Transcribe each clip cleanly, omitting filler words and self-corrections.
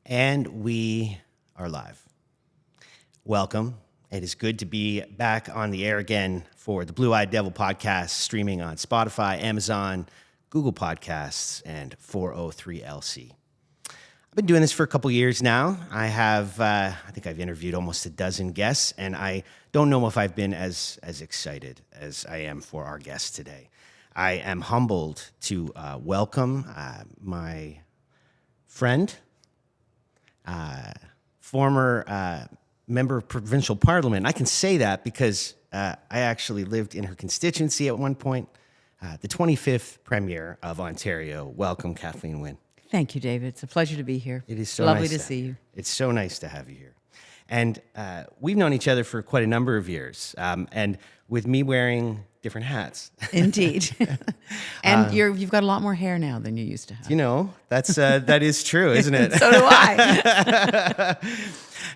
And we are live. Welcome. It is good to be back on the air again for the Blue Eyed Devil podcast, streaming on Spotify, Amazon, Google Podcasts, and 403LC. I've been doing this for a couple years now. I think I've interviewed almost a dozen guests, and I don't know if I've been as excited as I am for our guest today. I am humbled to welcome my friend, former member of provincial parliament. I can say that because I actually lived in her constituency at one point, the 25th Premier of Ontario. Welcome, Kathleen Wynne. Thank you, David. It's a pleasure to be here. It is so lovely nice to see you. It's so nice to have you here. And we've known each other for quite a number of years, and with me wearing different hats. Indeed. And you've got a lot more hair now than you used to have. You know, that is true, isn't it? So do I.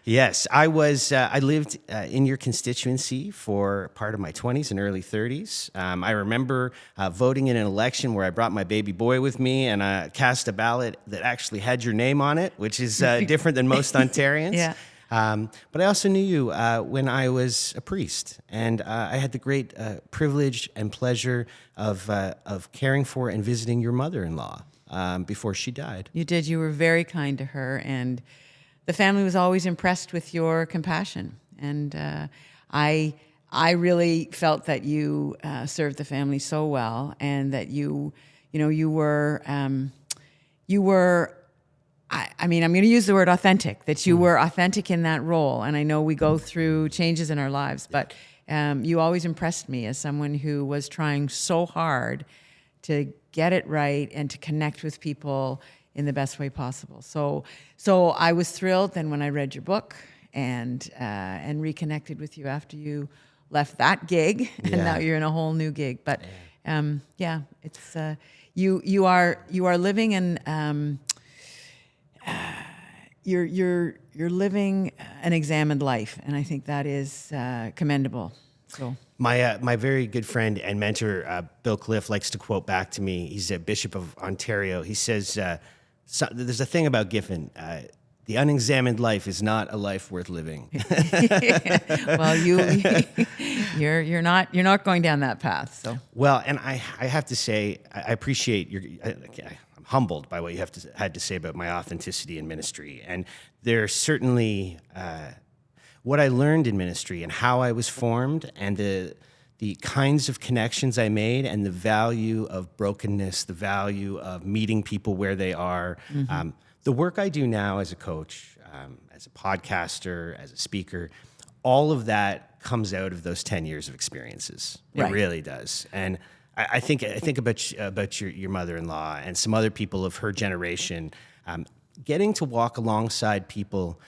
Yes, I lived in your constituency for part of my 20s and early 30s. I remember voting in an election where I brought my baby boy with me and cast a ballot that actually had your name on it, which is different than most Ontarians. Yeah. But I also knew you when I was a priest, and I had the great privilege and pleasure of caring for and visiting your mother-in-law before she died. You did. You were very kind to her, and the family was always impressed with your compassion. And I really felt that you served the family so well, and that you were. I'm going to use the word authentic, that you were authentic in that role. And I know we go through changes in our lives, but you always impressed me as someone who was trying so hard to get it right and to connect with people in the best way possible. So I was thrilled then when I read your book and reconnected with you after you left that gig, and now you're in a whole new gig. But it's you are living in. You're living an examined life, and I think that is commendable. So my very good friend and mentor, Bill Cliff, likes to quote back to me. He's a Bishop of Ontario. He says, there's a thing about Giffen. The unexamined life is not a life worth living. Well, you're not going down that path. So well, and I have to say, I appreciate your. I'm humbled by what you had to say about my authenticity in ministry, and there's certainly what I learned in ministry and how I was formed, and the kinds of connections I made, and the value of brokenness, the value of meeting people where they are. Mm-hmm. The work I do now as a coach, as a podcaster, as a speaker, all of that comes out of those 10 years of experiences. It really does. And I think about your mother-in-law and some other people of her generation, getting to walk alongside people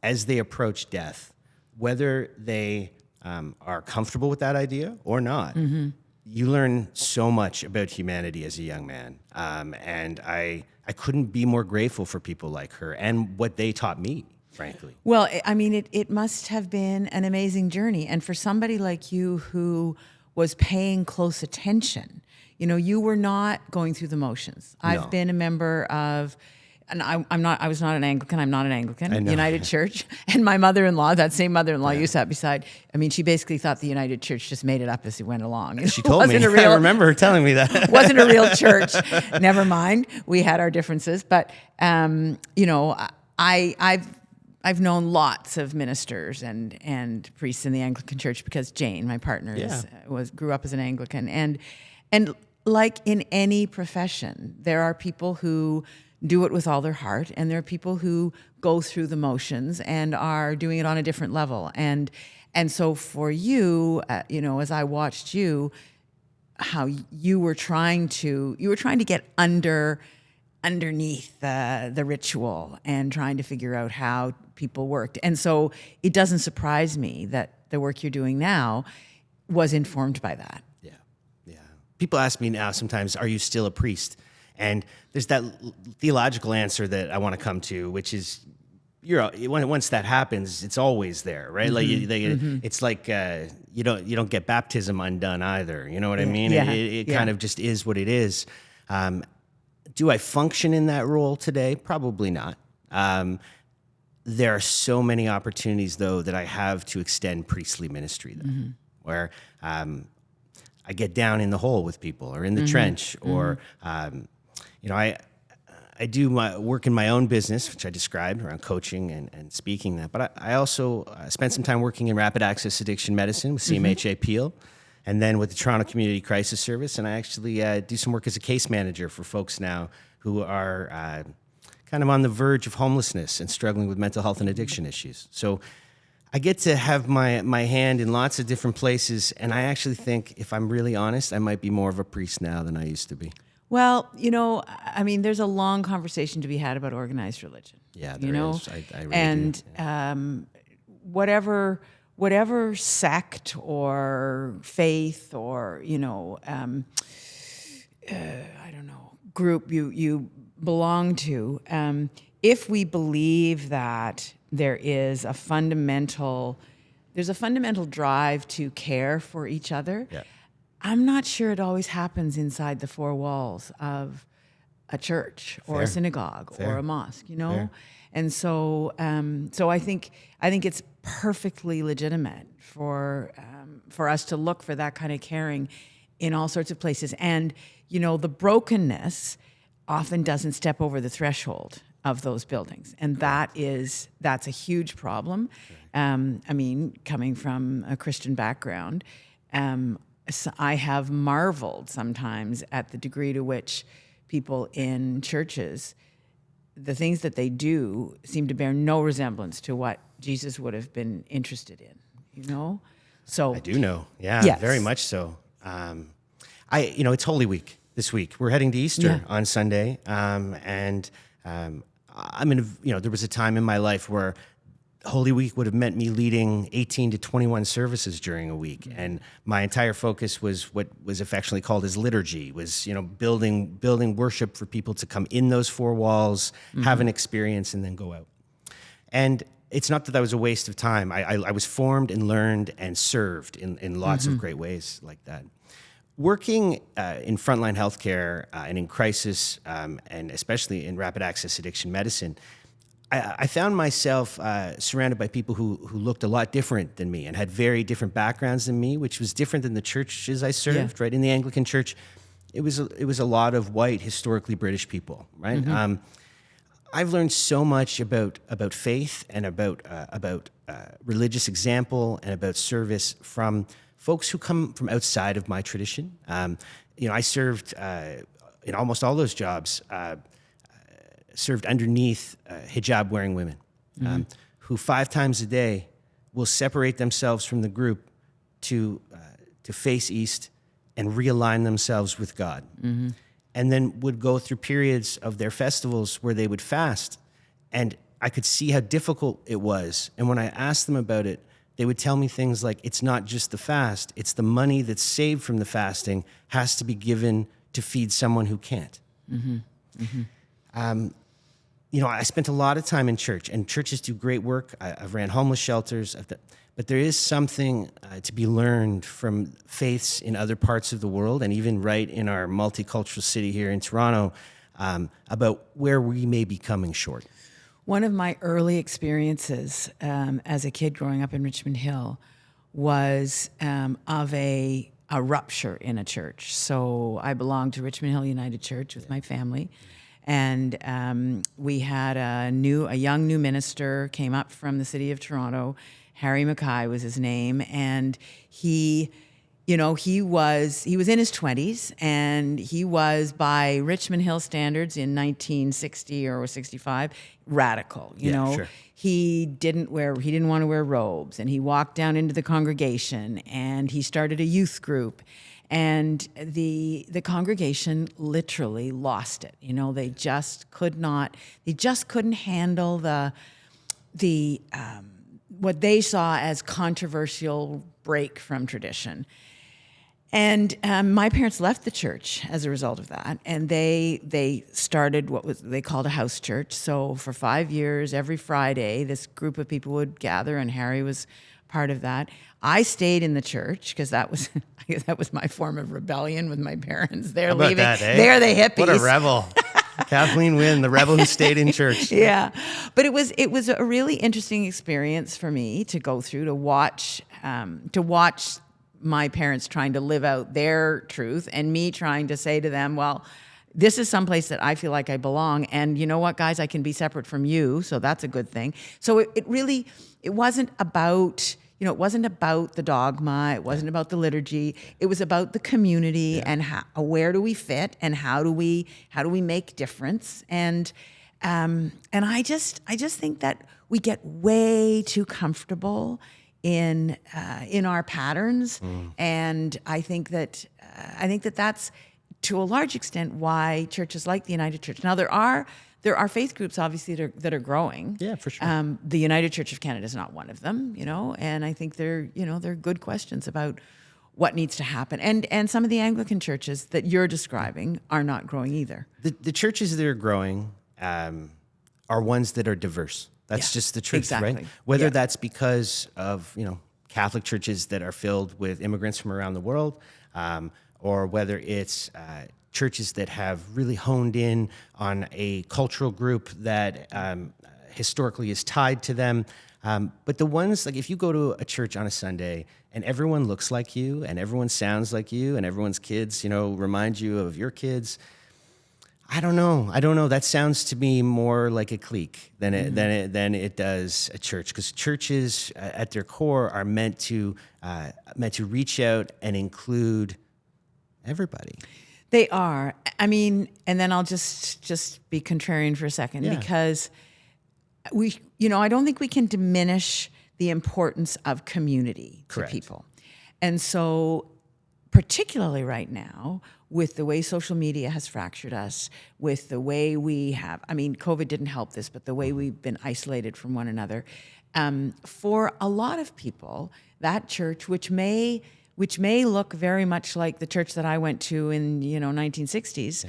as they approach death, whether they are comfortable with that idea or not. Mm-hmm. You learn so much about humanity as a young man, and I couldn't be more grateful for people like her and what they taught me, frankly. Well, I mean, it must have been an amazing journey, and for somebody like you who was paying close attention, you were not going through the motions. No. I've been a member of. And I was not an Anglican. I'm not an Anglican. United Church. And my mother-in-law, that same mother-in-law you sat beside, I mean, she basically thought the United Church just made it up as it went along. She told me. I remember her telling me that. Wasn't a real church. Never mind. We had our differences. But, I've known lots of ministers and priests in the Anglican Church because Jane, my partner, grew up as an Anglican. And like in any profession, there are people who do it with all their heart, and there are people who go through the motions and are doing it on a different level. And so for you, as I watched you, how you were trying to get underneath the ritual and trying to figure out how people worked. And so it doesn't surprise me that the work you're doing now was informed by that. Yeah. People ask me now sometimes, are you still a priest? And there's that theological answer that I want to come to, which is, once that happens, it's always there, right? Mm-hmm. It's like you don't get baptism undone either. You know what I mean? Yeah. It kind of just is what it is. Do I function in that role today? Probably not. There are so many opportunities, though, that I have to extend priestly ministry, though, where I get down in the hole with people, or in the trench, or I do my work in my own business, which I described around coaching and speaking that. But I also spent some time working in rapid access addiction medicine with CMHA Peel, and then with the Toronto Community Crisis Service. And I actually do some work as a case manager for folks now who are kind of on the verge of homelessness and struggling with mental health and addiction issues. So I get to have my hand in lots of different places. And I actually think, if I'm really honest, I might be more of a priest now than I used to be. Well, I mean, there's a long conversation to be had about organized religion. Yeah, there is. I really and do. Yeah. Whatever sect or faith or I don't know, group you belong to, if we believe that there's a fundamental drive to care for each other. Yeah. I'm not sure it always happens inside the four walls of a church or Fair. a synagogue Fair. or a mosque, Fair. And so I think it's perfectly legitimate for us to look for that kind of caring in all sorts of places. And the brokenness often doesn't step over the threshold of those buildings, and that's a huge problem. I mean, coming from a Christian background, so I have marveled sometimes at the degree to which people in churches, the things that they do seem to bear no resemblance to what Jesus would have been interested in, So I do know. Yeah, Yes. very much so. It's Holy Week this week. We're heading to Easter on Sunday. There was a time in my life where Holy Week would have meant me leading 18 to 21 services during a week. And my entire focus was what was affectionately called as liturgy, was, building worship for people to come in those four walls, have an experience, and then go out. And it's not that that was a waste of time. I was formed and learned and served in lots of great ways like that. Working in frontline healthcare and in crisis, and especially in rapid access addiction medicine, I found myself surrounded by people who looked a lot different than me and had very different backgrounds than me, which was different than the churches I served. Right, in the Anglican Church, it was a lot of white, historically British people. Right, I've learned so much about faith and about religious example and about service from folks who come from outside of my tradition. I served in almost all those jobs. Served underneath hijab-wearing women who 5 times a day will separate themselves from the group to face east and realign themselves with God. And then would go through periods of their festivals where they would fast. And I could see how difficult it was. And when I asked them about it, they would tell me things like, it's not just the fast, it's the money that's saved from the fasting has to be given to feed someone who can't. I spent a lot of time in church, and churches do great work. I've ran homeless shelters, but there is something to be learned from faiths in other parts of the world, and even right in our multicultural city here in Toronto, about where we may be coming short. One of my early experiences as a kid growing up in Richmond Hill was of a rupture in a church. So I belonged to Richmond Hill United Church with my family. And we had a young new minister came up from the city of Toronto. Harry Mackay was his name, and he was in his 20s, and he was, by Richmond Hill standards in 1960 or 65, radical. Sure. He didn't want to wear robes, and he walked down into the congregation, and he started a youth group. And the congregation literally lost it. They just couldn't handle the what they saw as controversial break from tradition. And my parents left the church as a result of that, and they started what they called a house church. So for 5 years, every Friday, this group of people would gather, and Harry was part of that. I stayed in the church because that was my form of rebellion with my parents. They're How about leaving. that, eh? They're the hippies. What a rebel. Kathleen Wynne, the rebel who stayed in church. Yeah, but it was a really interesting experience for me to go through, to watch my parents trying to live out their truth and me trying to say to them, well, this is someplace that I feel like I belong, and you know what, guys, I can be separate from you, so that's a good thing. So it wasn't about, it wasn't about the dogma, it wasn't about the liturgy, it was about the community and where do we fit and how do we make difference. And I just think that we get way too comfortable in our patterns, and I think that that's to a large extent why churches like the United Church. Now there are faith groups obviously that are growing. Yeah, for sure. The United Church of Canada is not one of them, and I think they're good questions about what needs to happen. And some of the Anglican churches that you're describing are not growing either. The churches that are growing are ones that are diverse. That's just the truth, exactly. right? Whether that's because of, Catholic churches that are filled with immigrants from around the world, or whether it's churches that have really honed in on a cultural group that historically is tied to them. But the ones, like if you go to a church on a Sunday and everyone looks like you and everyone sounds like you and everyone's kids, remind you of your kids, I don't know. That sounds to me more like a clique than it does a church, because churches at their core are meant to reach out and include everybody. They are. I mean, and then I'll just be contrarian for a second, because I don't think we can diminish the importance of community to people. And so particularly right now, with the way social media has fractured us, with the way COVID didn't help this, but the way we've been isolated from one another, for a lot of people, that church, which may look very much like the church that I went to in 1960s,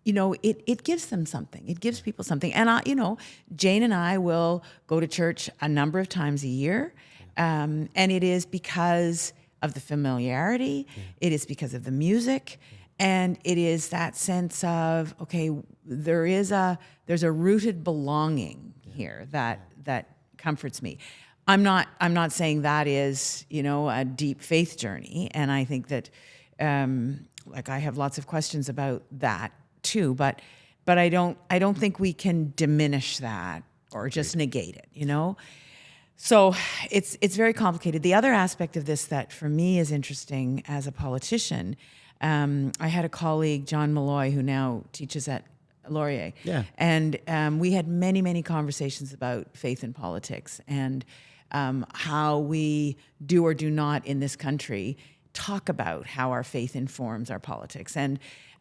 it gives them something. It gives people something. And Jane and I will go to church a number of times a year, and it is because of the familiarity. It is because of the music, and it is that sense of, okay, there's a rooted belonging here that comforts me. I'm not saying that is, a deep faith journey, and I think that I have lots of questions about that too, but I don't think we can diminish that or just negate it, So it's very complicated. The other aspect of this that for me is interesting as a politician, I had a colleague, John Malloy, who now teaches at Laurier. Yeah. And we had many, many conversations about faith and politics and how we do or do not in this country talk about how our faith informs our politics. And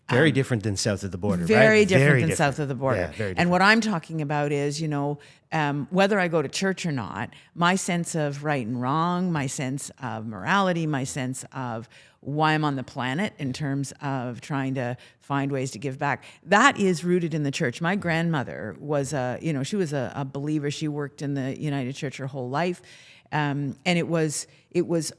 very different than south of the border, very right? Different than south of the border. Yeah, very different. And what I'm talking about is, whether I go to church or not, my sense of right and wrong, my sense of morality, my sense of why I'm on the planet in terms of trying to find ways to give back, that is rooted in the church. My grandmother was she was a believer. She worked in the United Church her whole life. And it was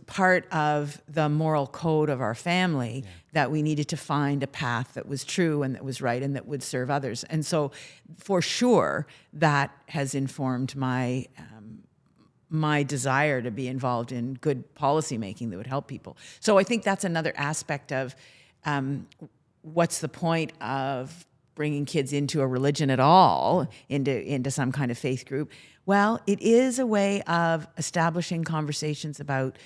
part of the moral code of our family that we needed to find a path that was true and that was right and that would serve others. And so, for sure, that has informed my my desire to be involved in good policy making that would help people. So I think that's another aspect of what's the point of bringing kids into a religion at all, into some kind of faith group. Well, it is a way of establishing conversations about,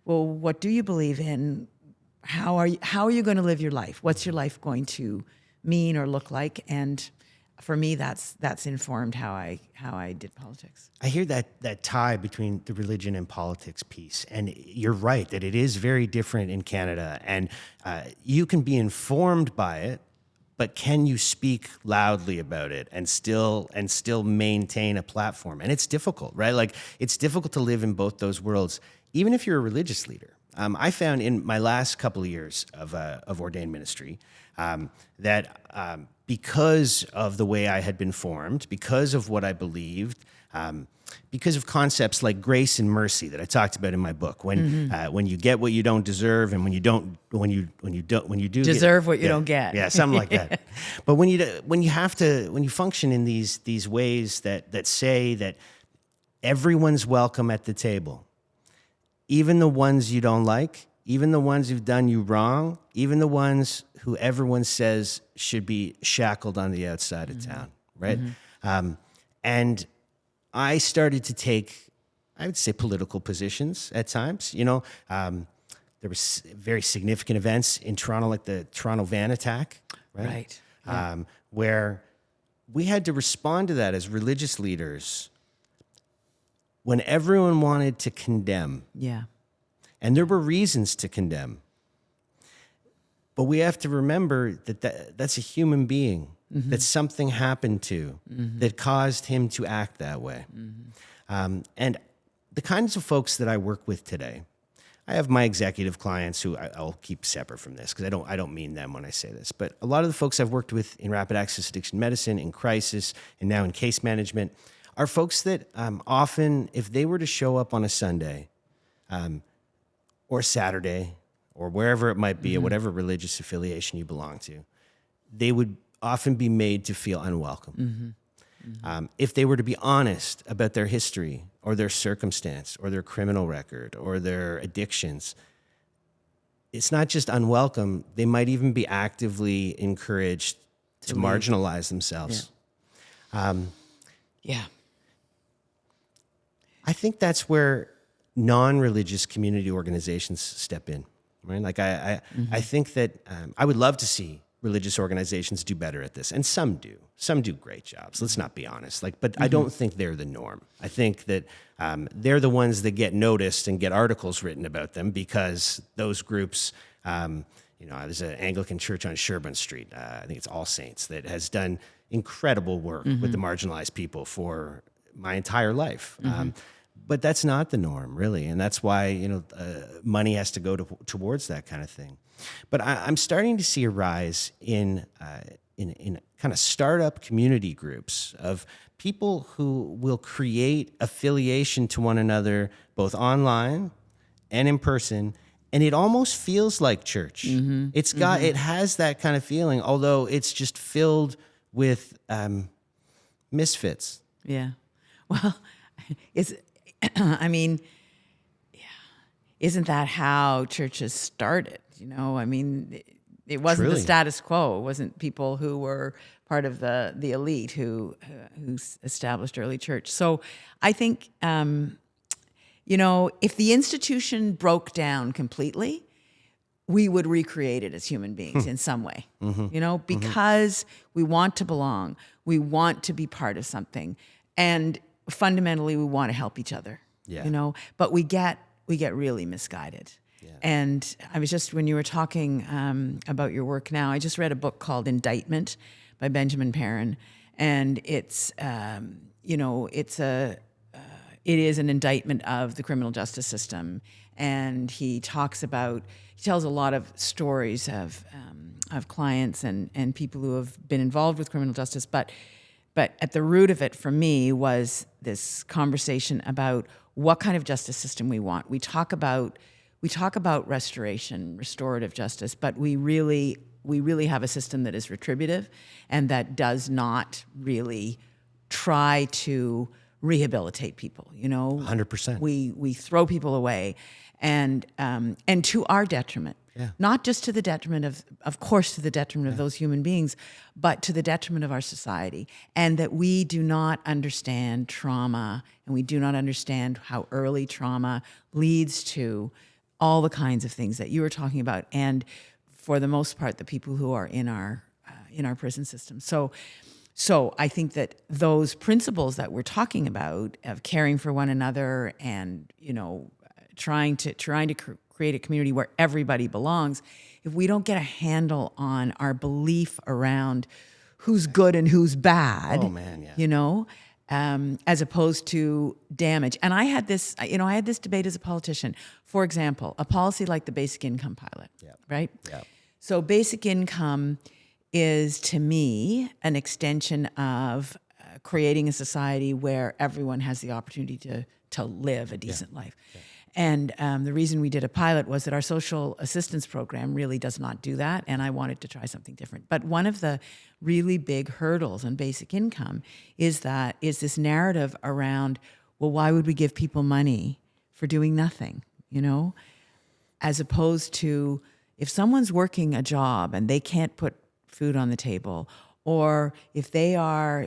well, what do you believe in? How are you going to live your life? What's your life going to mean or look like? And for me, that's informed how I did politics. I hear that tie between the religion and politics piece, and you're right that it is very different in Canada, and you can be informed by it, but can you speak loudly about it and still maintain a platform? And it's difficult, right? Like, it's difficult to live in both those worlds, even if you're a religious leader, I found in my last couple of years of ordained ministry that because of the way I had been formed, because of what I believed, because of concepts like grace and mercy that I talked about in my book, when you get what you don't deserve, and when you do Deserve what you yeah, don't get. yeah, something like that. But when you function in these ways that say that everyone's welcome at the table, even the ones you don't like, even the ones who've done you wrong, even the ones who everyone says should be shackled on the outside of town, right? And I started to take, I would say, political positions at times. There were very significant events in Toronto, like the Toronto van attack, right? Where we had to respond to that as religious leaders when everyone wanted to condemn. Yeah. And there were reasons to condemn. But we have to remember that's a human being, that something happened to, that caused him to act that way. And the kinds of folks that I work with today, I have my executive clients who I'll keep separate from this because I don't mean them when I say this. But a lot of the folks I've worked with in rapid access addiction medicine, in crisis, and now in case management are folks that often, if they were to show up on a Sunday or Saturday or wherever it might be, or whatever religious affiliation you belong to, they would often be made to feel unwelcome. If they were to be honest about their history or their circumstance or their criminal record or their addictions, it's not just unwelcome, they might even be actively encouraged to marginalize themselves. Yeah. I think that's where non-religious community organizations step in, right? Like I think that I would love to see religious organizations do better at this, and some do. Some do great jobs. Let's not be honest. But I don't think they're the norm. I think that they're the ones that get noticed and get articles written about them because those groups. There's an Anglican church on Sherbourne Street. I think it's All Saints that has done incredible work with the marginalized people for my entire life. But that's not the norm, really, and that's why money has to go towards that kind of thing. But I'm starting to see a rise in kind of startup community groups of people who will create affiliation to one another, both online and in person, and it almost feels like church. It has that kind of feeling, although it's just filled with misfits. Yeah. Well, isn't that how churches started? It wasn't Truly. the status quo. It wasn't people who were part of the elite who established early church. So I think, if the institution broke down completely, we would recreate it as human beings in some way, because we want to belong. We want to be part of something. And fundamentally, we want to help each other, but we get really misguided. Yeah. And I was just, when you were talking about your work now, I just read a book called Indictment by Benjamin Perrin. And it is an indictment of the criminal justice system. And he tells a lot of stories of clients and people who have been involved with criminal justice. But at the root of it for me was this conversation about what kind of justice system we want. We talk about restoration, restorative justice, but we really have a system that is retributive and that does not really try to rehabilitate people. 100%. We throw people away, and to our detriment. Yeah. Not just to the detriment of course, to the detriment of those human beings, but to the detriment of our society. And that we do not understand trauma, and we do not understand how early trauma leads to all the kinds of things that you were talking about. And for the most part, the people who are in our prison system. So I think that those principles that we're talking about of caring for one another and, trying to create a community where everybody belongs, if we don't get a handle on our belief around who's good and who's bad, as opposed to damage. And I had this debate as a politician. For example, a policy like the basic income pilot, right? Yeah. So basic income is, to me, an extension of creating a society where everyone has the opportunity to live a decent life. Yeah. And the reason we did a pilot was that our social assistance program really does not do that, and I wanted to try something different. But one of the really big hurdles on basic income is this narrative around, well, why would we give people money for doing nothing, as opposed to if someone's working a job and they can't put food on the table, or if they are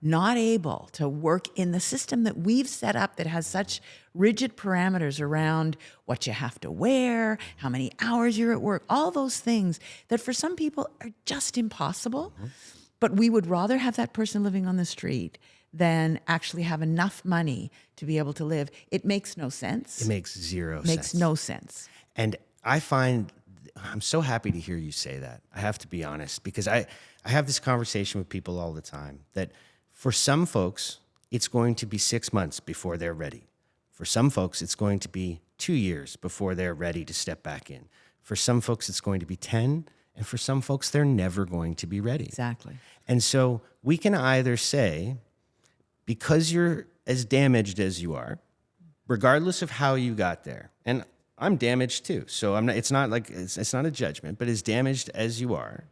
not able to work in the system that we've set up that has such rigid parameters around what you have to wear, how many hours you're at work, all those things that for some people are just impossible. Mm-hmm. But we would rather have that person living on the street than actually have enough money to be able to live. It makes no sense. It makes zero sense. Makes no sense. And I find I'm so happy to hear you say that. I have to be honest, because I have this conversation with people all the time that for some folks, it's going to be 6 months before they're ready. For some folks, it's going to be 2 years before they're ready to step back in. For some folks, it's going to be 10. And for some folks, they're never going to be ready. Exactly. And so we can either say, because you're as damaged as you are, regardless of how you got there, and I'm damaged too, so I'm not. It's not like it's not a judgment, but as damaged as you are,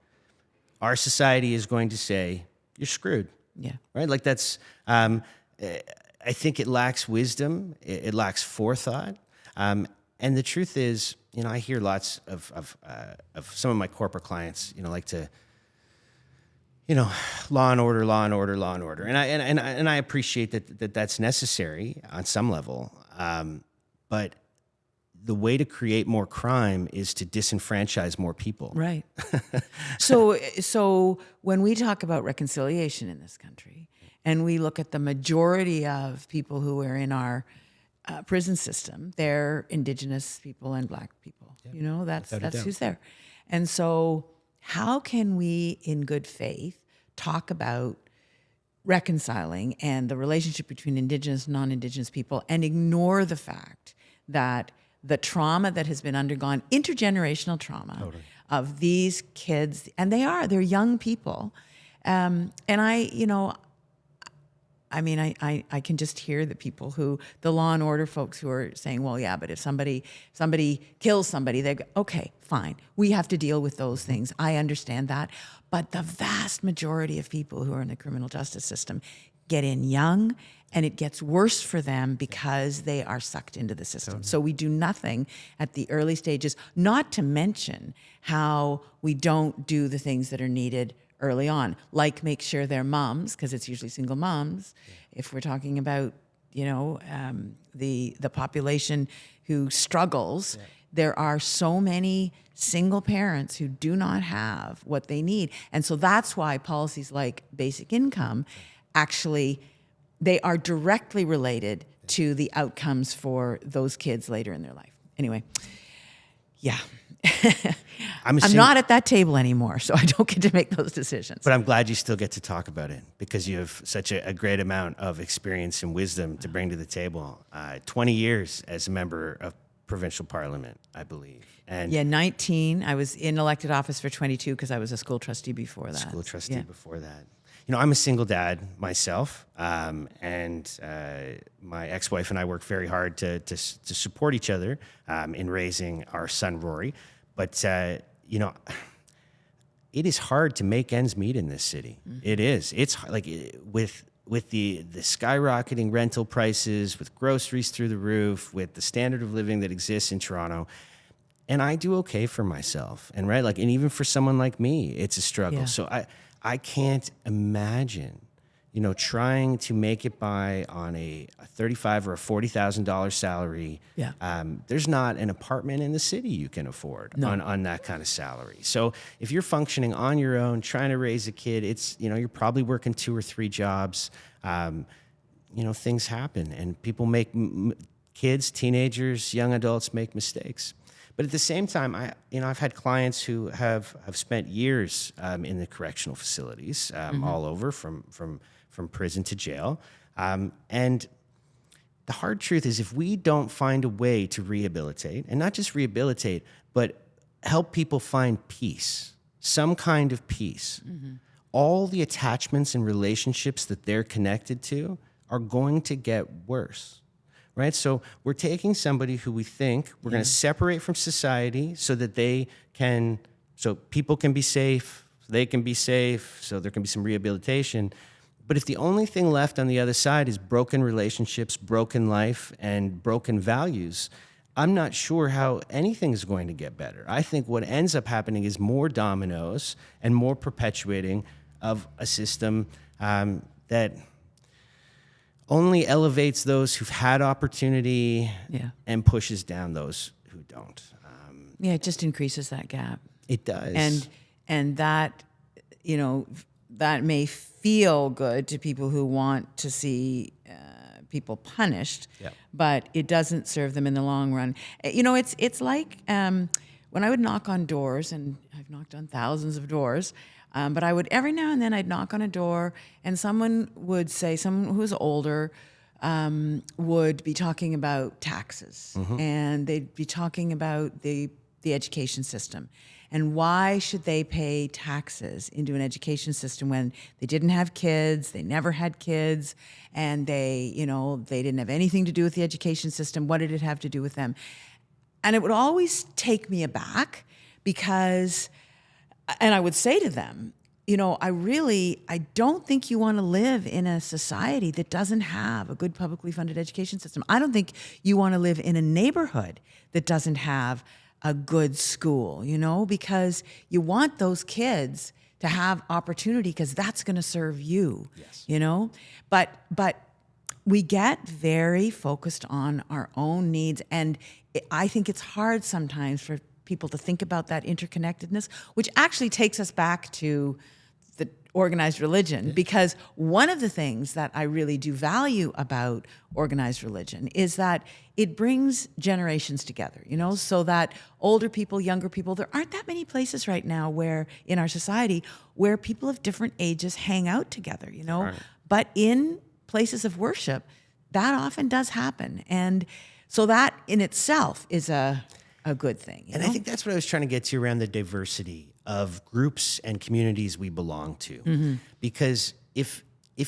our society is going to say you're screwed. Yeah. Right. Like that's. I think it lacks wisdom. It lacks forethought. And the truth is, I hear lots of some of my corporate clients, like to, law and order, law and order, law and order, and I appreciate that's necessary on some level, but the way to create more crime is to disenfranchise more people. Right. So when we talk about reconciliation in this country, and we look at the majority of people who are in our prison system, they're Indigenous people and Black people. Yep. That's who's there. And so how can we, in good faith, talk about reconciling and the relationship between Indigenous and non-Indigenous people and ignore the fact that the trauma that has been undergone, intergenerational trauma of these kids, and they're young people. And I can just hear the people the law and order folks who are saying, well, yeah, but if somebody kills somebody, they go, okay, fine. We have to deal with those things. I understand that. But the vast majority of people who are in the criminal justice system get in young, and it gets worse for them because they are sucked into the system. Totally. So we do nothing at the early stages, not to mention how we don't do the things that are needed early on, like make sure they're moms, because it's usually single moms. Yeah. If we're talking about, the population who struggles, there are so many single parents who do not have what they need. And so that's why policies like basic income actually, they are directly related to the outcomes for those kids later in their life. Anyway, yeah. I'm not at that table anymore, so I don't get to make those decisions. But I'm glad you still get to talk about it because you have such a great amount of experience and wisdom to bring to the table. 20 years as a member of provincial parliament, I believe. And 19. I was in elected office for 22 because I was a school trustee before that. Before that. I'm a single dad myself, and my ex-wife and I work very hard to support each other in raising our son Rory. But it is hard to make ends meet in this city. Mm-hmm. It is. It's like with the skyrocketing rental prices, with groceries through the roof, with the standard of living that exists in Toronto. And I do okay for myself, and even for someone like me, it's a struggle. Yeah. So I can't imagine, trying to make it by on a $35,000 or a $40,000 salary. Yeah. There's not an apartment in the city you can afford on that kind of salary. So if you're functioning on your own, trying to raise a kid, it's, you're probably working 2 or 3 jobs. Things happen, and people make kids, teenagers, young adults make mistakes. But at the same time, I've had clients who have spent years in the correctional facilities all over, from prison to jail. And the hard truth is, if we don't find a way to rehabilitate, and not just rehabilitate, but help people find peace, some kind of peace, all the attachments and relationships that they're connected to are going to get worse, right? So we're taking somebody who we think we're going to separate from society so that so people can be safe, they can be safe, so there can be some rehabilitation. But if the only thing left on the other side is broken relationships, broken life, and broken values, I'm not sure how anything's going to get better. I think what ends up happening is more dominoes and more perpetuating of a system that only elevates those who've had opportunity and pushes down those who don't. It just increases that gap. It does. And that, that may feel good to people who want to see people punished, but it doesn't serve them in the long run. It's like when I would knock on doors, and I've knocked on thousands of doors, but I would, every now and then I'd knock on a door and someone would say, someone who's older would be talking about taxes, and they'd be talking about the education system. And why should they pay taxes into an education system when they didn't have kids, they never had kids, and they didn't have anything to do with the education system? What did it have to do with them? And it would always take me aback because, and I would say to them, I don't think you want to live in a society that doesn't have a good publicly funded education system. I don't think you want to live in a neighborhood that doesn't have a good school, because you want those kids to have opportunity because that's going to serve you, But we get very focused on our own needs. And I think it's hard sometimes for people to think about that interconnectedness, which actually takes us back to the organized religion, because one of the things that I really do value about organized religion is that it brings generations together, so that older people, younger people, there aren't that many places right now where in our society where people of different ages hang out together, Right. But in places of worship, that often does happen. And so that in itself is a good thing. And I think that's what I was trying to get to around the diversity of groups and communities we belong to. Because if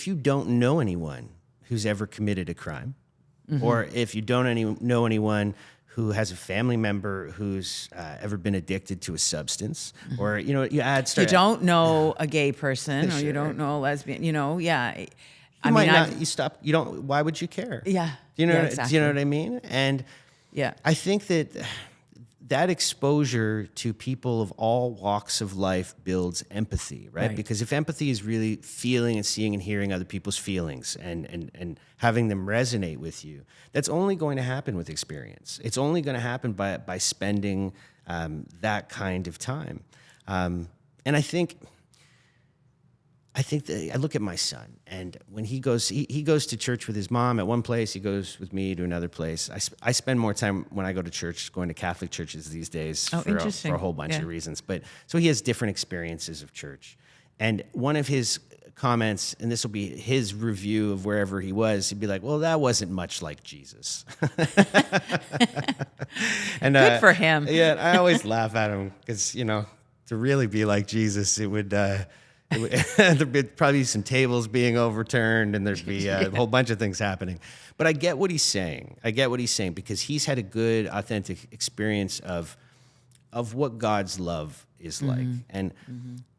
you don't know anyone who's ever committed a crime, or if you don't know anyone who has a family member who's ever been addicted to a substance, or you don't know a gay person, or you don't know a lesbian, why would you care? Yeah. Exactly. Do you know what I mean? And I think that exposure to people of all walks of life builds empathy, right? Because if empathy is really feeling and seeing and hearing other people's feelings and having them resonate with you, that's only going to happen with experience. It's only going to happen by spending that kind of time. And I think that I look at my son, and when he goes to church with his mom at one place, he goes with me to another place. I spend more time when I go to church going to Catholic churches these days for a whole bunch of reasons. But so he has different experiences of church. And one of his comments, and this will be his review of wherever he was, he'd be like, "Well, that wasn't much like Jesus." And good for him. Yeah, I always laugh at him because to really be like Jesus, it would. There'd probably be some tables being overturned, and there'd be a whole bunch of things happening. But I get what he's saying. Because he's had a good, authentic experience of what God's love is like. And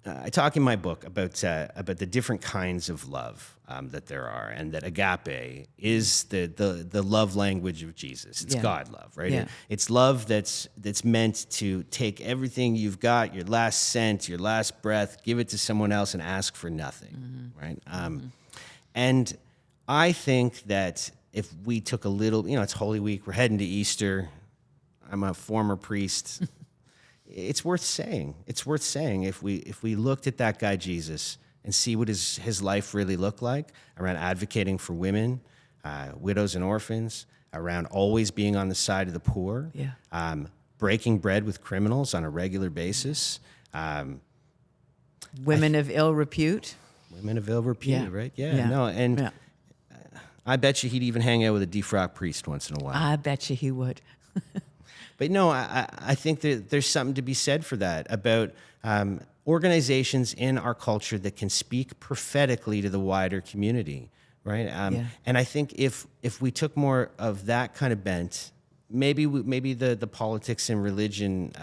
I talk in my book about the different kinds of love that there are, and that agape is the love language of Jesus. It's God love, right? Yeah. It's love that's meant to take everything you've got, your last cent, your last breath, give it to someone else and ask for nothing, right? And I think that if we took a little, it's Holy Week, we're heading to Easter. I'm a former priest. It's worth saying. It's worth saying if we looked at that guy Jesus and see what his life really looked like around advocating for women, widows and orphans, around always being on the side of the poor, breaking bread with criminals on a regular basis. Women of ill repute. Women of ill repute, Yeah. right? Yeah, Yeah. no, and Yeah. I bet you he'd even hang out with a defrocked priest once in a while. I bet you he would. But no, I think that there's something to be said for that about organizations in our culture that can speak prophetically to the wider community, right? Yeah. And I think if we took more of that kind of bent, maybe the politics and religion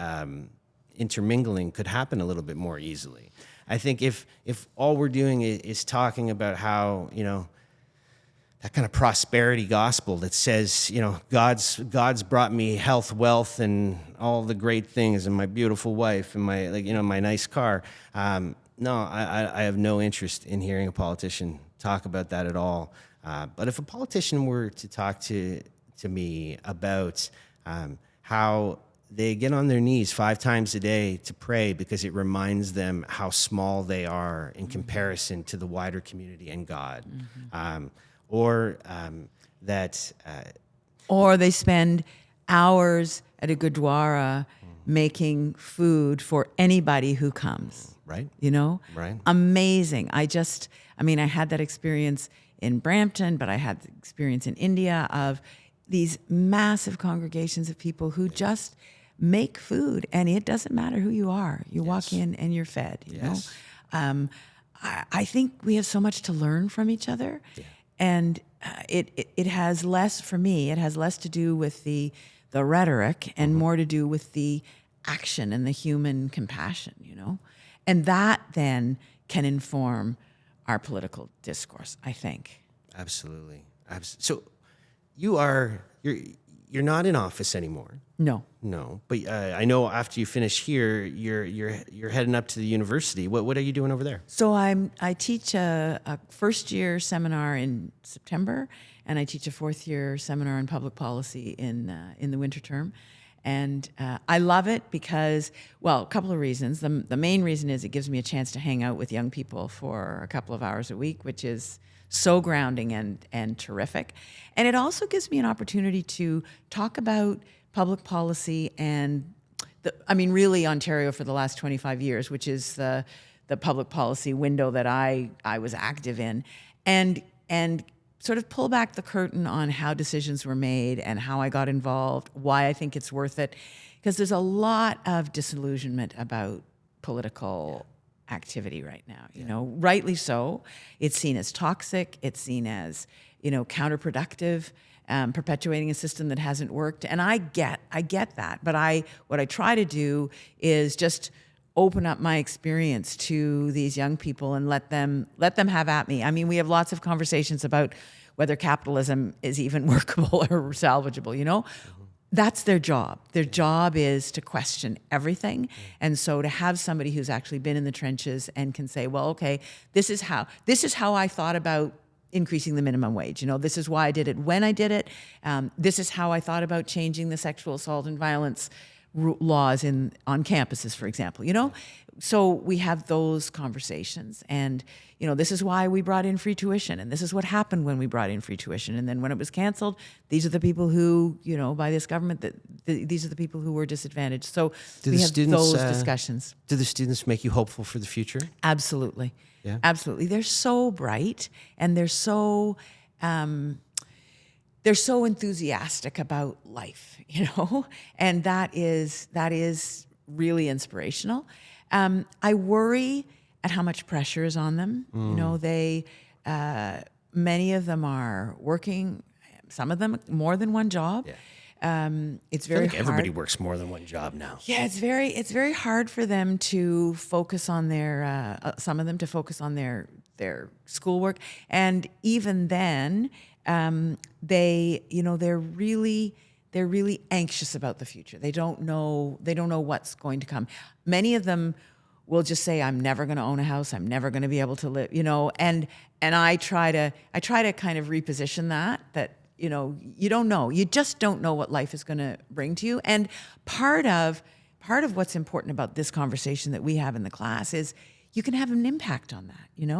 intermingling could happen a little bit more easily. I think if all we're doing is talking about how, that kind of prosperity gospel that says, God's brought me health, wealth, and all the great things, and my beautiful wife, and my nice car. No, I have no interest in hearing a politician talk about that at all. But if a politician were to talk to me about how they get on their knees 5 times a day to pray because it reminds them how small they are in comparison to the wider community and God. Or they spend hours at a gurdwara making food for anybody who comes. Right. Right. Amazing. I had that experience in Brampton, but I had the experience in India of these massive congregations of people who just make food, and it doesn't matter who you are. You walk in and you're fed, you know? I think we have so much to learn from each other. Yeah. And it has less, for me, it has less to do with the rhetoric and more to do with the action and the human compassion, And that then can inform our political discourse, I think. Absolutely. So you're not in office anymore. No. But I know after you finish here, you're heading up to the university. What are you doing over there? So I teach a first year seminar in September, and I teach a fourth year seminar in public policy in the winter term. And I love it because, a couple of reasons. The main reason is it gives me a chance to hang out with young people for a couple of hours a week, which is so grounding and terrific. And it also gives me an opportunity to talk about public policy and really Ontario for the last 25 years, which is the public policy window that I was active in, and sort of pull back the curtain on how decisions were made and how I got involved, why I think it's worth it, because there's a lot of disillusionment about political activity right now, rightly so. It's seen as toxic. It's seen as, counterproductive, perpetuating a system that hasn't worked. And I get that. But what I try to do is just open up my experience to these young people and let them have at me. I mean, we have lots of conversations about whether capitalism is even workable or salvageable, That's their job. Their job is to question everything. And so to have somebody who's actually been in the trenches and can say, well, okay, this is how I thought about increasing the minimum wage. This is why I did it when I did it. This is how I thought about changing the sexual assault and violence laws on campuses, for example, So we have those conversations, and this is why we brought in free tuition, and this is what happened when we brought in free tuition, and then when it was canceled, these are the people who, by this government, these are the people who were disadvantaged. So we have those discussions. Do the students make you hopeful for the future? Absolutely, yeah, absolutely. They're so bright, and they're so enthusiastic about life, and that is really inspirational. I worry at how much pressure is on them. They, many of them are working, some of them more than one job. Yeah. It's very hard. Everybody works more than one job now. Yeah, it's very hard for them to focus on their, some of them to focus on their schoolwork. And even then, they're really anxious about the future. They don't know what's going to come. Many of them will just say, I'm never going to own a house. I'm never going to be able to live, and I try to kind of reposition that, you don't know. You just don't know what life is going to bring to you. And part of what's important about this conversation that we have in the class is you can have an impact on that, Yeah.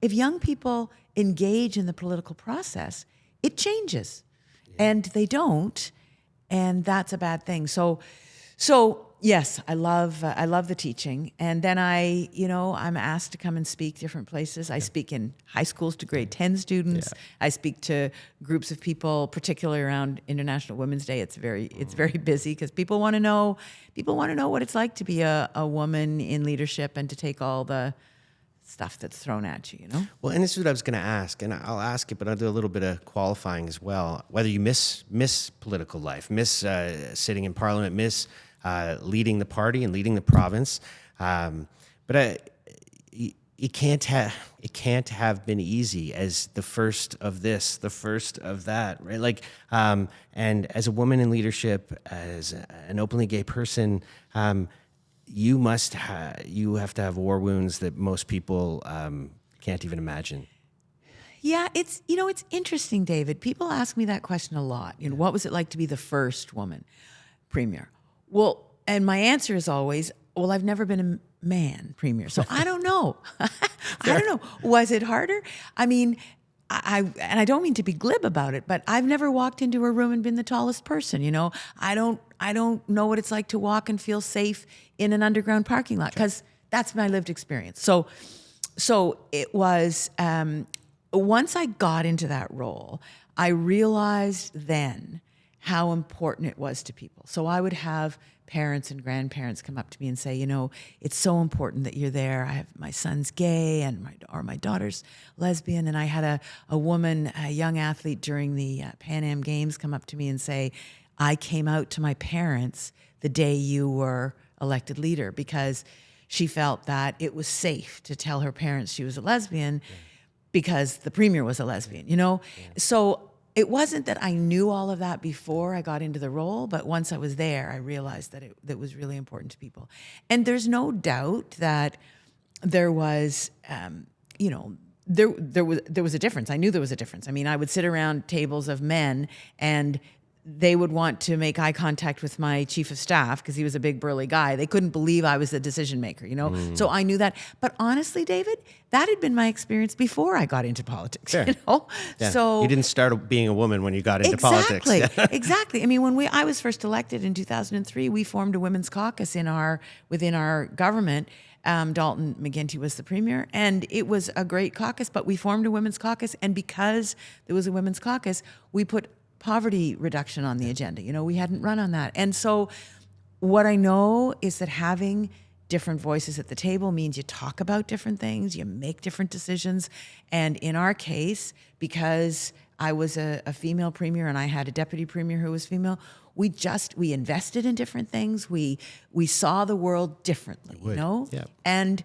If young people engage in the political process, it changes. Yeah. And they don't, and that's a bad thing. So So yes, I love the teaching, and then I'm asked to come and speak different places. I speak in high schools to grade 10 students. I speak to groups of people, particularly around International Women's Day. It's very busy because people want to know what it's like to be a woman in leadership and to take all the stuff that's thrown at you, Well, and this is what I was going to ask, and I'll ask it, but I'll do a little bit of qualifying as well. Whether you miss political life, miss sitting in Parliament, miss leading the party and leading the province, but it can't have been easy as the first of this, the first of that, right? Like, and as a woman in leadership, as an openly gay person, you have to have war wounds that most people can't even imagine. Yeah, it's interesting, David. People ask me that question a lot. What was it like to be the first woman premier? Well, and my answer is always, well, I've never been a man premier, so I don't know. I don't know. Was it harder? I mean, I don't mean to be glib about it, but I've never walked into a room and been the tallest person. I don't know what it's like to walk and feel safe in an underground parking lot, because that's my lived experience. So it was, once I got into that role, I realized then how important it was to people. So I would have parents and grandparents come up to me and say, it's so important that you're there. My son's gay and my daughter's lesbian. And I had a woman, a young athlete during the Pan Am Games, come up to me and say, I came out to my parents the day you were elected leader, because she felt that it was safe to tell her parents she was a lesbian because the premier was a lesbian, So it wasn't that I knew all of that before I got into the role, but once I was there, I realized that it was really important to people. And there's no doubt that there was, there was a difference. I knew there was a difference. I mean, I would sit around tables of men, and they would want to make eye contact with my chief of staff because he was a big burly guy. They couldn't believe I was the decision maker, So I knew that. But honestly, David, that had been my experience before I got into politics, Sure. Yeah. So you didn't start being a woman when you got into politics. Exactly. I mean, when I was first elected in 2003, we formed a women's caucus within our government. Dalton McGuinty was the premier, and it was a great caucus, but we formed a women's caucus, and because there was a women's caucus, we put poverty reduction on the agenda. We hadn't run on that. And so what I know is that having different voices at the table means you talk about different things, you make different decisions. And in our case, because I was a female premier and I had a deputy premier who was female, we invested in different things. We saw the world differently, Yeah. And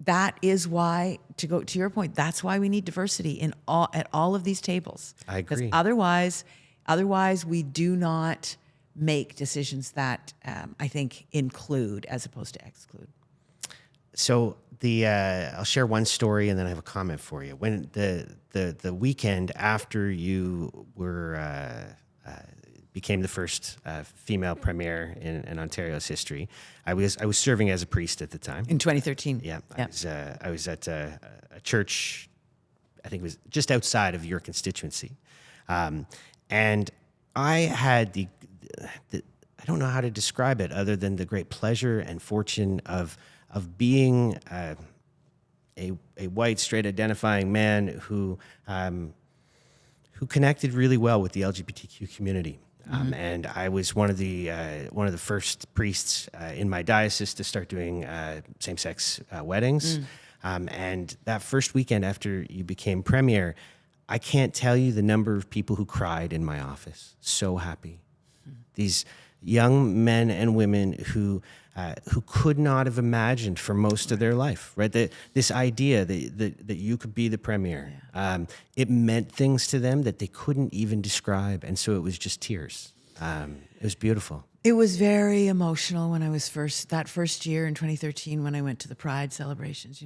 that is why, to go to your point, that's why we need diversity at all of these tables. I agree. Because otherwise we do not make decisions that I think include as opposed to exclude. So I'll share one story and then I have a comment for you. When the weekend after you became the first female premier in Ontario's history, I was serving as a priest at the time. In 2013. Yeah. I was at a church, I think it was just outside of your constituency. And I had I don't know how to describe it other than the great pleasure and fortune of being a white, straight identifying man who connected really well with the LGBTQ community. And I was one of the first priests in my diocese to start doing same-sex weddings. And that first weekend after you became premier, I can't tell you the number of people who cried in my office. So happy. These young men and women who could not have imagined for most of their life, right? This idea that you could be the premier, it meant things to them that they couldn't even describe, and so it was just tears. It was beautiful. It was very emotional when I was that first year in 2013 when I went to the Pride celebrations.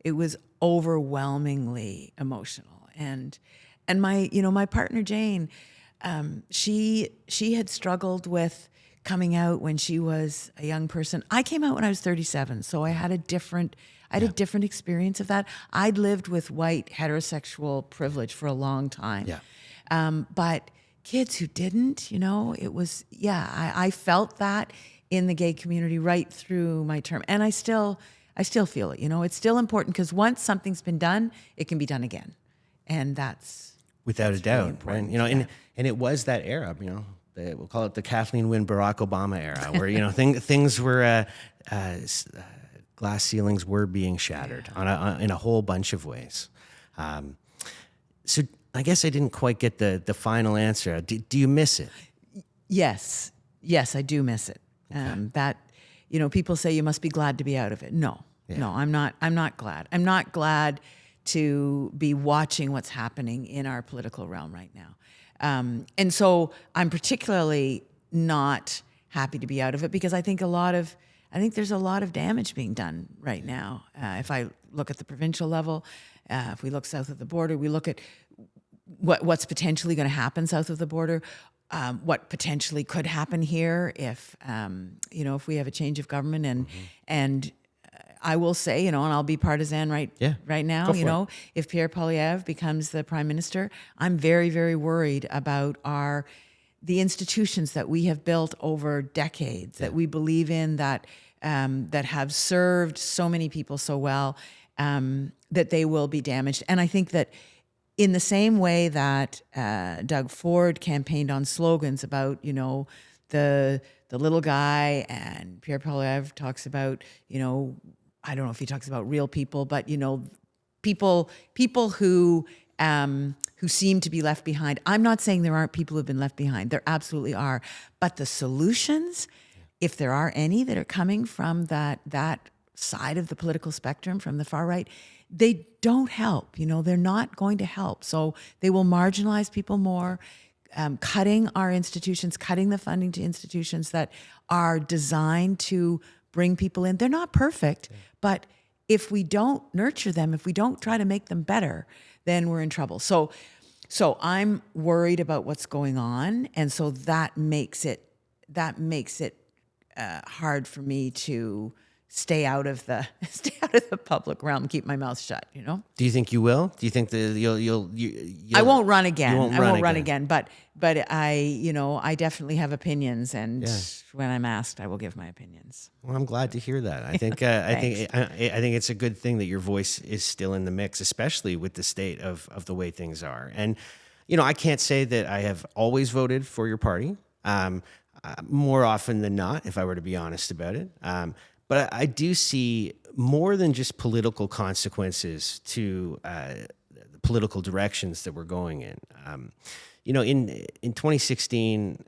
It was overwhelmingly emotional, and my partner Jane, she had struggled with coming out when she was a young person. I came out when I was 37, so I had a different experience of that. I'd lived with white heterosexual privilege for a long time. Yeah. But kids who didn't, it was, I felt that in the gay community right through my term. And I still feel it, it's still important because once something's been done, it can be done again. And that's without a doubt, right? And it was that era, we'll call it the Kathleen Wynne, Barack Obama era, where, things were, glass ceilings were being shattered in a whole bunch of ways. So I guess I didn't quite get the final answer. Do you miss it? Yes, I do miss it. That, people say you must be glad to be out of it. No, I'm not glad. I'm not glad to be watching what's happening in our political realm right now. And so I'm particularly not happy to be out of it because I think there's a lot of damage being done right now. If I look at the provincial level, if we look south of the border, we look at what's potentially going to happen south of the border, what potentially could happen here if we have a change of government and I will say, and I'll be partisan right now, if Pierre Poilievre becomes the prime minister, I'm very, very worried about the institutions that we have built over decades, that we believe in, that have served so many people so well, that they will be damaged. And I think that in the same way that Doug Ford campaigned on slogans about, the little guy, and Pierre Poilievre talks about, I don't know if he talks about real people, but people who seem to be left behind. I'm not saying there aren't people who've been left behind. There absolutely are. But the solutions, if there are any that are coming from that side of the political spectrum, from the far right, they don't help. They're not going to help. So they will marginalize people more, cutting our institutions, cutting the funding to institutions that are designed to bring people in. They're not perfect, but if we don't nurture them, if we don't try to make them better, then we're in trouble. So I'm worried about what's going on, and so that makes it hard for me to stay out of the public realm, keep my mouth shut. Do you think you will? Do you think that you'll I won't run again. I won't run again. But I definitely have opinions, and when I'm asked, I will give my opinions. Well, I'm glad to hear that. I think I think it's a good thing that your voice is still in the mix, especially with the state of the way things are. And I can't say that I have always voted for your party. More often than not, if I were to be honest about it. But I do see more than just political consequences to the political directions that we're going in. In 2016,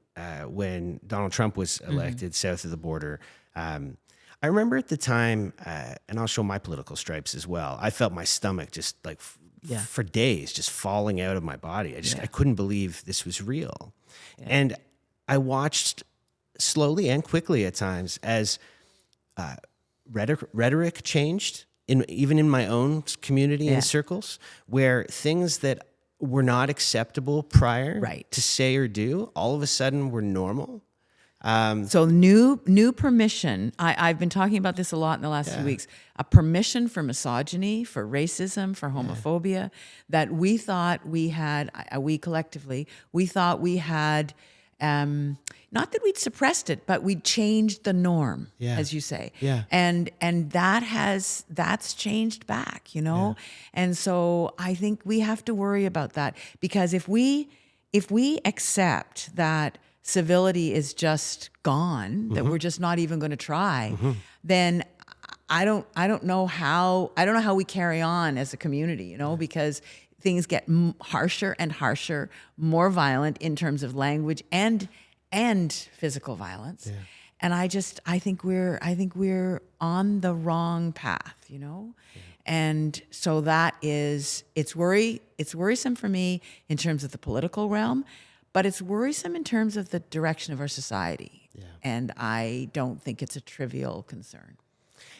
when Donald Trump was elected south of the border, I remember at the time, and I'll show my political stripes as well, I felt my stomach just like for days just falling out of my body. I couldn't believe this was real. Yeah. And I watched slowly and quickly at times as rhetoric changed, even in my own community and circles, where things that were not acceptable prior to say or do, all of a sudden were normal. So new permission. I've been talking about this a lot in the last few weeks. A permission for misogyny, for racism, for homophobia, that we thought we had, we collectively, we thought we had, not that we'd suppressed it, but we'd changed the norm, as you say. Yeah. And that's changed back, Yeah. And so I think we have to worry about that, because if we accept that civility is just gone, that we're just not even going to try, then I don't know how we carry on as a community, because things get harsher and harsher, more violent in terms of language and physical violence. Yeah. And I think we're on the wrong path, Yeah. And so it's worrisome for me in terms of the political realm, but it's worrisome in terms of the direction of our society. Yeah. And I don't think it's a trivial concern.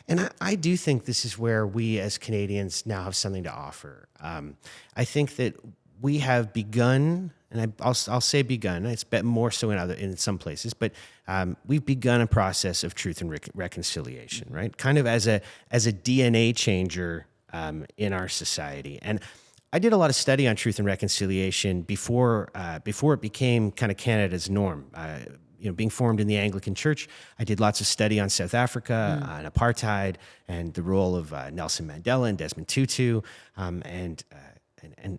And I do think this is where we as Canadians now have something to offer. I think that we have begun, and I'll say begun, it's more so in some places, but we've begun a process of truth and reconciliation, right? Kind of as a DNA changer in our society. And I did a lot of study on truth and reconciliation before it became kind of Canada's norm. Being formed in the Anglican Church, I did lots of study on South Africa, on apartheid, and the role of Nelson Mandela and Desmond Tutu, and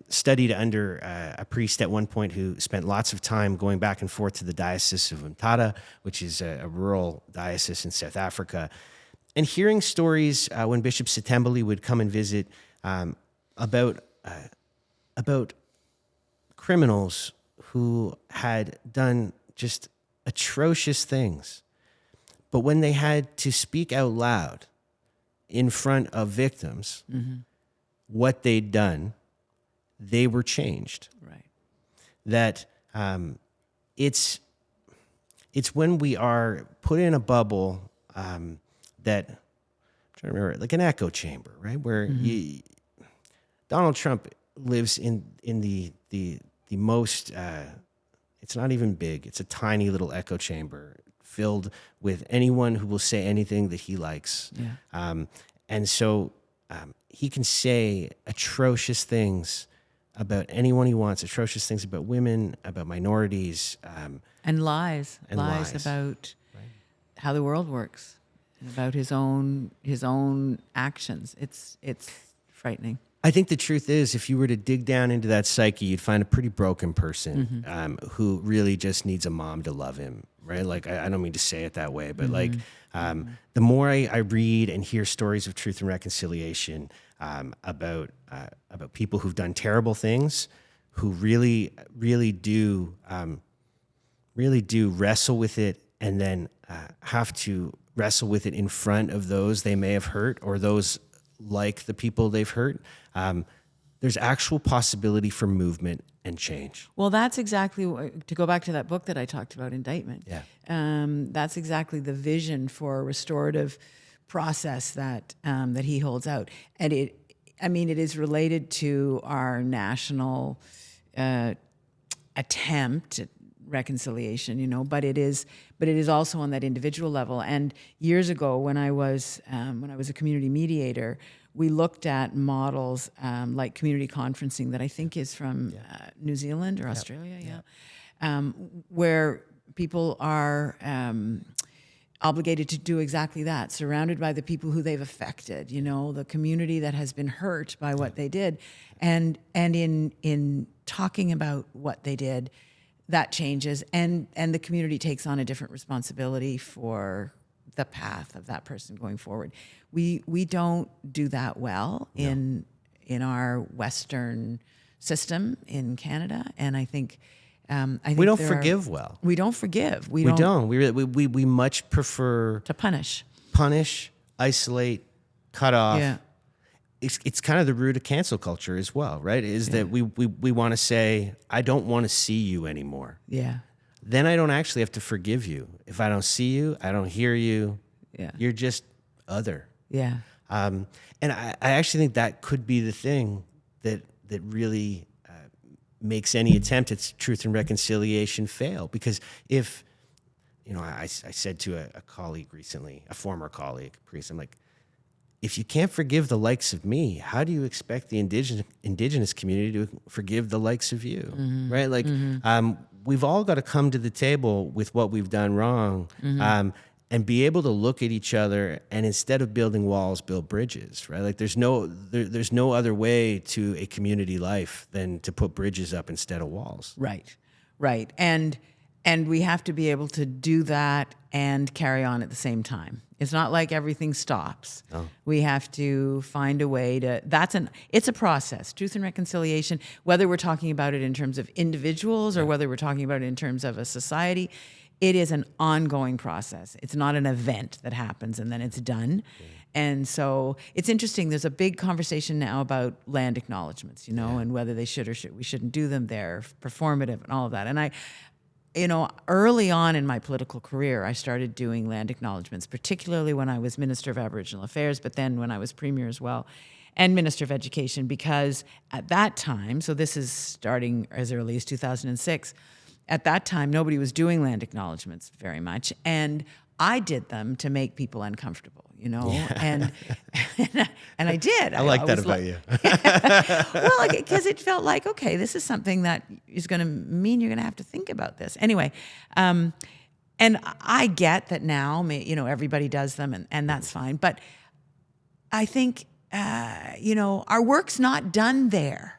studied under a priest at one point who spent lots of time going back and forth to the Diocese of Umtata, which is a rural diocese in South Africa, and hearing stories when Bishop Sitembele would come and visit about criminals who had done just atrocious things. But when they had to speak out loud in front of victims, what they'd done, they were changed. Right. That it's when we are put in a bubble that, I'm trying to remember, like an echo chamber, right? Where Donald Trump lives in the most, it's not even big, it's a tiny little echo chamber filled with anyone who will say anything that he likes. Yeah. And so he can say atrocious things about anyone he wants, atrocious things about women, about minorities. And lies lies. about how the world works, and about his own actions. It's frightening. I think the truth is, if you were to dig down into that psyche, you'd find a pretty broken person who really just needs a mom to love him, right? Like, I don't mean to say it that way, but the more I read and hear stories of truth and reconciliation about people who've done terrible things, who really do wrestle with it, and then have to wrestle with it in front of those they may have hurt or those like the people they've hurt, there's actual possibility for movement and change. Well, that's exactly to go back to that book that I talked about, Indictment. Yeah. That's exactly the vision for a restorative process that he holds out, and it is related to our national attempt at reconciliation, but it is also on that individual level. And years ago, when I was a community mediator, we looked at models like community conferencing that I think is from New Zealand or Australia, where people are obligated to do exactly that, surrounded by the people who they've affected, the community that has been hurt by what they did, and in talking about what they did, that changes, and the community takes on a different responsibility for the path of that person going forward. We don't do that well in our Western system in Canada, and I think we don't forgive well. We don't forgive. We don't. We much prefer to punish, isolate, cut off. Yeah. It's kind of the root of cancel culture as well, right? That we want to say, I don't want to see you anymore. Yeah. Then I don't actually have to forgive you. If I don't see you, I don't hear you. Yeah. You're just other. Yeah. And I actually think that could be the thing that really makes any attempt at truth and reconciliation fail. Because if, I said to a colleague recently, a former colleague, priest, I'm like, if you can't forgive the likes of me, how do you expect the indigenous community to forgive the likes of you, right? Like, we've all got to come to the table with what we've done wrong, and be able to look at each other, and instead of building walls, build bridges, right? Like, there's no other way to a community life than to put bridges up instead of walls. Right. And we have to be able to do that and carry on at the same time. It's not like everything stops. No. We have to find a way to, it's a process. Truth and reconciliation, whether we're talking about it in terms of individuals or whether we're talking about it in terms of a society, it is an ongoing process. It's not an event that happens and then it's done. Yeah. And so it's interesting. There's a big conversation now about land acknowledgements, and whether they should or we shouldn't do them. They're performative and all of that. And early on in my political career, I started doing land acknowledgements, particularly when I was Minister of Aboriginal Affairs, but then when I was Premier as well, and Minister of Education, because at that time, so this is starting as early as 2006, at that time, nobody was doing land acknowledgements very much. And I did them to make people uncomfortable, and and I did. I like that about you. Well, because it felt like, okay, this is something that is going to mean you're going to have to think about this. Anyway, and I get that now, everybody does them, and that's fine. But I think, our work's not done there,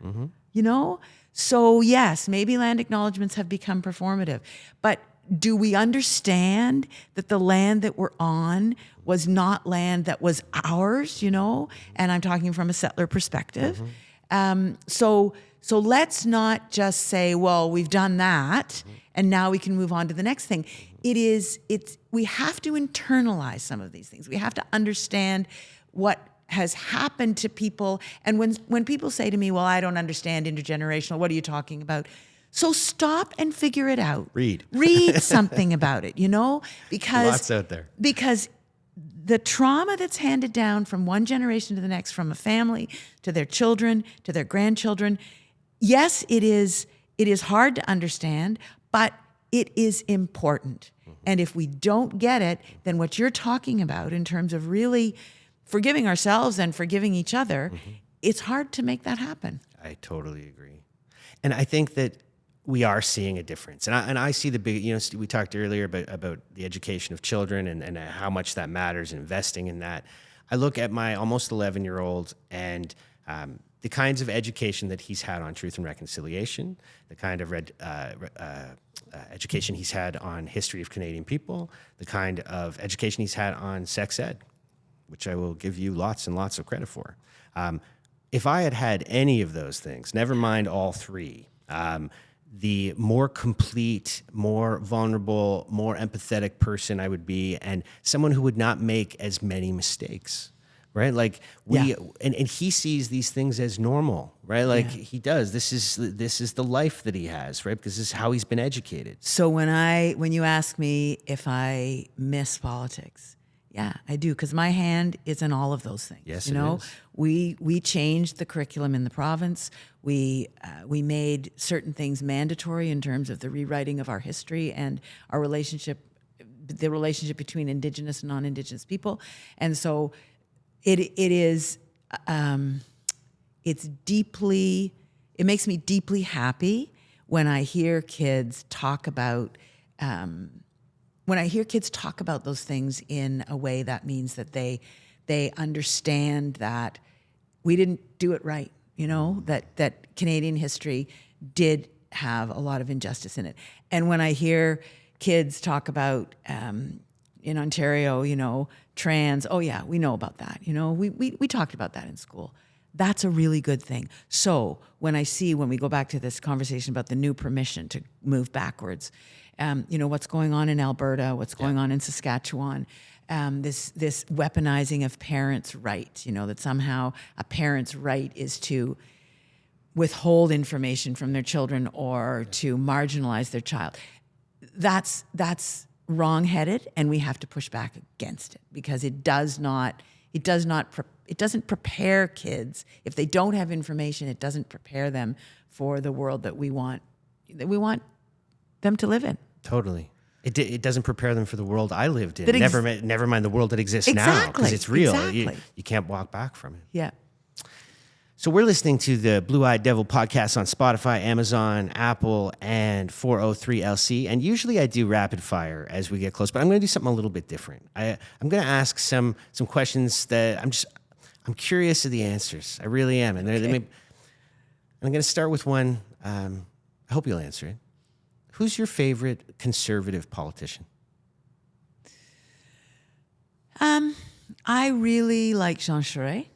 So yes, maybe land acknowledgements have become performative, but do we understand that the land that we're on was not land that was ours, And I'm talking from a settler perspective. So let's not just say, well, we've done that and now we can move on to the next thing. We have to internalize some of these things. We have to understand what has happened to people. And when people say to me, well, I don't understand intergenerational, what are you talking about? So stop and figure it out. Read something about it, because lots out there. Because the trauma that's handed down from one generation to the next, from a family to their children, to their grandchildren, yes, it is hard to understand, but it is important. And if we don't get it, then what you're talking about in terms of really forgiving ourselves and forgiving each other, it's hard to make that happen. I totally agree. And I think that we are seeing a difference. And I see the big, we talked earlier about the education of children and how much that matters, investing in that. I look at my almost 11-year-old and the kinds of education that he's had on truth and reconciliation, the kind of education he's had on history of Canadian people, the kind of education he's had on sex ed, which I will give you lots and lots of credit for. If I had had any of those things, never mind all three, the more complete, more vulnerable, more empathetic person I would be, and someone who would not make as many mistakes, right? Like and he sees these things as normal, right? Like he does. This is the life that he has, right? Because this is how he's been educated. So when you ask me if I miss politics, yeah, I do, because my hand is in all of those things. Yes, it is. We changed the curriculum in the province. We made certain things mandatory in terms of the rewriting of our history and our relationship between Indigenous and non-Indigenous people. And so it makes me deeply happy when I hear kids talk about those things in a way that means that they understand that we didn't do it right, that Canadian history did have a lot of injustice in it. And when I hear kids talk about in Ontario, trans, oh yeah, we know about that. We talked about that in school. That's a really good thing. So when we go back to this conversation about the new permission to move backwards, what's going on in Alberta, what's going on in Saskatchewan, this weaponizing of parents' rights, that somehow a parent's right is to withhold information from their children or to marginalize their child. That's wrong-headed, and we have to push back against it, because it doesn't prepare kids. If they don't have information, it doesn't prepare them for the world that we want them to live in. Totally. It doesn't prepare them for the world I lived in. Never mind the world that exists now, because it's real. Exactly. You can't walk back from it. Yeah. So we're listening to the Blue-Eyed Devil podcast on Spotify, Amazon, Apple, and 403LC. And usually I do rapid fire as we get close, but I'm going to do something a little bit different. I'm going to ask some questions that I'm curious of the answers. I really am. And I'm going to start with one. I hope you'll answer it. Who's your favorite conservative politician? I really like Jean Charest.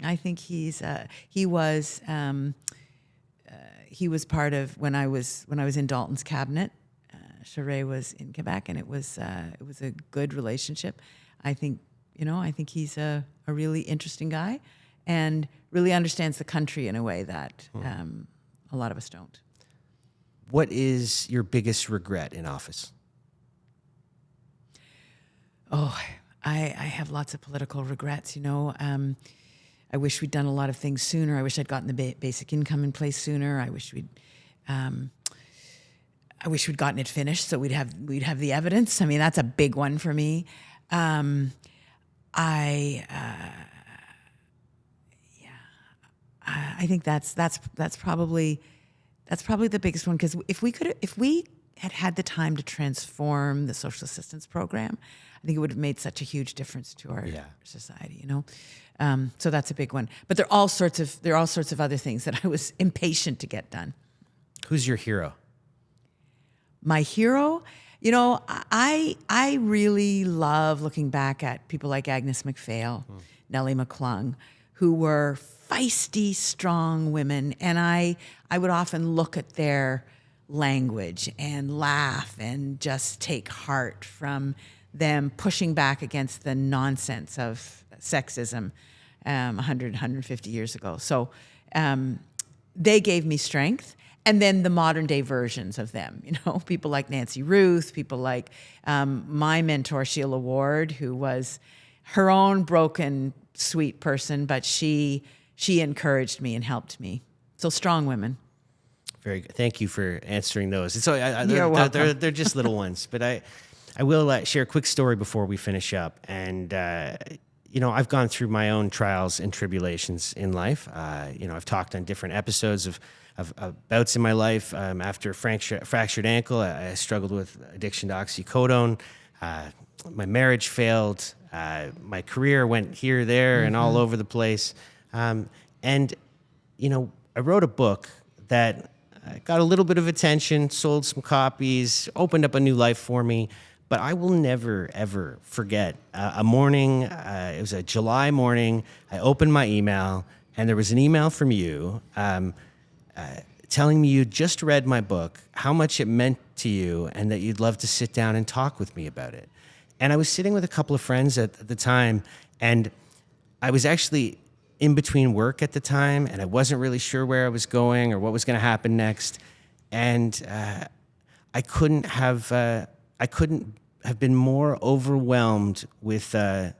I think he was part of when I was in Dalton's cabinet. Charest was in Quebec, and it was a good relationship. I think he's a really interesting guy, and really understands the country in a way that a lot of us don't. What is your biggest regret in office? Oh, I have lots of political regrets. I wish we'd done a lot of things sooner. I wish I'd gotten the basic income in place sooner. I wish we'd. I wish we'd gotten it finished so we'd have the evidence. I mean, that's a big one for me. I think that's probably the biggest one, because if we had the time to transform the social assistance program, I think it would have made such a huge difference to our society. You know, so that's a big one. But there are all sorts of other things that I was impatient to get done. Who's your hero? My hero, you know, I really love looking back at people like Agnes MacPhail, Nellie McClung, who were feisty, strong women. And I would often look at their language and laugh and just take heart from them pushing back against the nonsense of sexism 150 years ago. So they gave me strength. And then the modern day versions of them, you know, people like Nancy Ruth, people like my mentor, Sheila Ward, who was her own broken, sweet person, but she encouraged me and helped me. So strong women. Very good. Thank you for answering those. So You're welcome. They're just little ones, but I will share a quick story before we finish up. And you know, I've gone through my own trials and tribulations in life. You know, I've talked on different episodes of bouts in my life. After a fractured ankle, I struggled with addiction to oxycodone. My marriage failed. My career went here, there, and all over the place. And, you know, I wrote a book that got a little bit of attention, sold some copies, opened up a new life for me. But I will never, ever forget a morning. It was a July morning. I opened my email, and there was an email from you telling me you'd just read my book, how much it meant to you, and that you'd love to sit down and talk with me about it. And I was sitting with a couple of friends at the time, and I was actually in between work at the time, and I wasn't really sure where I was going or what was going to happen next. And I couldn't have been more overwhelmed with I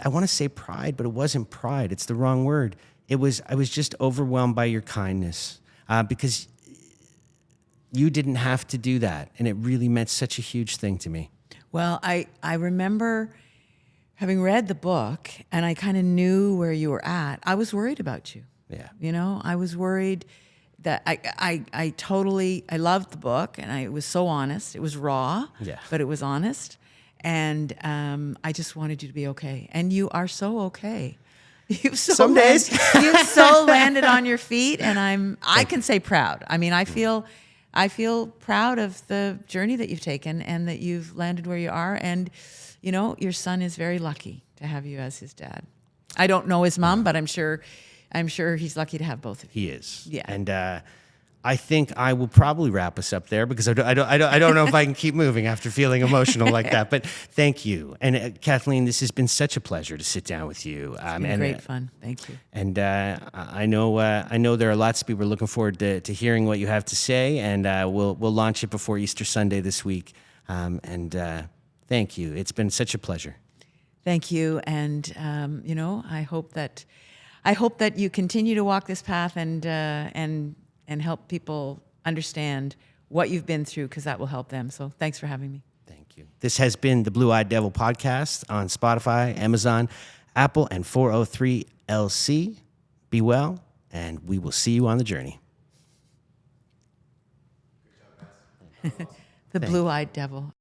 want to say pride, but it wasn't pride. It's the wrong word. I was just overwhelmed by your kindness, because you didn't have to do that, and it really meant such a huge thing to me. Well, I remember having read the book, and I kind of knew where you were at. I was worried about you. Yeah. You know, I was worried that I loved the book, and it was so honest. It was raw, but it was honest. And I just wanted you to be okay. And you are so okay. Some days. You've so landed on your feet, and I can say proud. I mean, I feel proud of the journey that you've taken and that you've landed where you are. And, you know, your son is very lucky to have you as his dad. I don't know his mom, but I'm sure he's lucky to have both of you. He is. Yeah. And I think I will probably wrap us up there, because I don't know if I can keep moving after feeling emotional like that. But thank you. And Kathleen, this has been such a pleasure to sit down with you. It's been great fun. Thank you. And I know there are lots of people looking forward to hearing what you have to say. And we'll launch it before Easter Sunday this week. Thank you. It's been such a pleasure. Thank you. And you know, I hope that you continue to walk this path and help people understand what you've been through, because that will help them. So thanks for having me. Thank you. This has been the Blue Eyed Devil podcast on Spotify, Amazon, Apple, and 403LC. Be well, and we will see you on the journey. The Blue Eyed Devil.